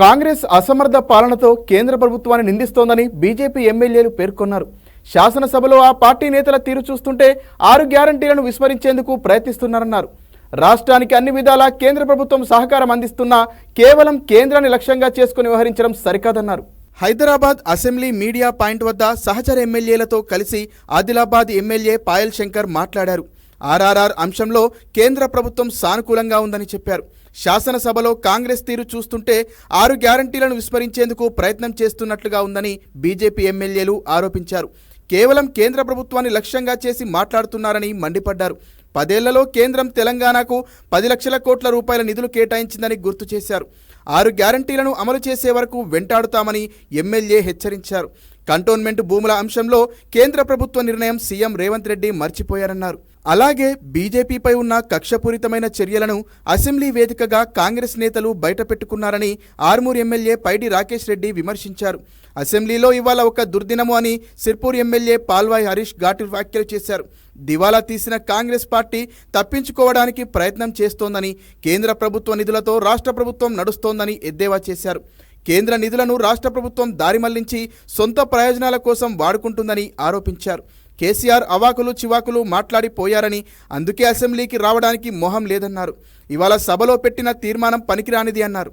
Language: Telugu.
కాంగ్రెస్ అసమర్థ పాలనతో కేంద్ర ప్రభుత్వాన్ని నిందిస్తోందని బీజేపీ ఎమ్మెల్యేలు పేర్కొన్నారు. శాసనసభలో ఆ పార్టీ నేతల తీరు చూస్తుంటే 6 గ్యారంటీలను విస్మరించేందుకు ప్రయత్నిస్తున్నారన్నారు. రాష్ట్రానికి అన్ని విధాలా కేంద్ర ప్రభుత్వం సహకారం అందిస్తున్నా కేవలం కేంద్రాన్ని లక్ష్యంగా చేసుకుని వ్యవహరించడం సరికాదన్నారు. హైదరాబాద్ అసెంబ్లీ మీడియా పాయింట్ వద్ద సహచర ఎమ్మెల్యేలతో కలిసి ఆదిలాబాద్ ఎమ్మెల్యే పాయల్ శంకర్ మాట్లాడారు. ఆర్ఆర్ఆర్ అంశంలో కేంద్ర ప్రభుత్వం సానుకూలంగా ఉందని చెప్పారు. శాసనసభలో కాంగ్రెస్ తీరు చూస్తుంటే 6 గ్యారంటీలను విస్మరించేందుకు ప్రయత్నం చేస్తున్నట్లుగా ఉందని బీజేపీ ఎమ్మెల్యేలు ఆరోపించారు. కేవలం కేంద్ర ప్రభుత్వాన్ని లక్ష్యంగా చేసి మాట్లాడుతున్నారని మండిపడ్డారు. 10 ఏళ్లలో కేంద్రం తెలంగాణకు 10 లక్షల కోట్ల రూపాయల నిధులు కేటాయించిందని గుర్తు చేశారు. 6 గ్యారంటీలను అమలు చేసే వరకు వెంటాడుతామని ఎమ్మెల్యే హెచ్చరించారు. కంటోన్మెంట్ భూముల అంశంలో కేంద్ర ప్రభుత్వ నిర్ణయం సీఎం రేవంత్ రెడ్డి మర్చిపోయారన్నారు. అలాగే బీజేపీపై ఉన్న కక్షపూరితమైన చర్యలను అసెంబ్లీ వేదికగా కాంగ్రెస్ నేతలు బయటపెట్టుకున్నారని ఆర్మూర్ ఎమ్మెల్యే పైడి రాకేష్ రెడ్డి విమర్శించారు. అసెంబ్లీలో ఇవాళ ఒక దుర్దినము అని సిర్పూర్ ఎమ్మెల్యే పాల్వాయి హరీష్ ఘాటు వ్యాఖ్యలు చేశారు. దివాలా తీసిన కాంగ్రెస్ పార్టీ తప్పించుకోవడానికి ప్రయత్నం చేస్తోందని, కేంద్ర ప్రభుత్వ నిధులతో రాష్ట్ర ప్రభుత్వం నడుస్తోందని ఎద్దేవా చేశారు. కేంద్ర నిధులను రాష్ట్ర ప్రభుత్వం దారిమళ్లించి సొంత ప్రయోజనాల కోసం వాడుకుంటుందని ఆరోపించారు. కేసీఆర్ అవాకులు చివాకులు మాట్లాడిపోయారని, అందుకే అసెంబ్లీకి రావడానికి మొహం లేదన్నారు. ఇవాళ సభలో పెట్టిన తీర్మానం పనికిరానిది అన్నారు.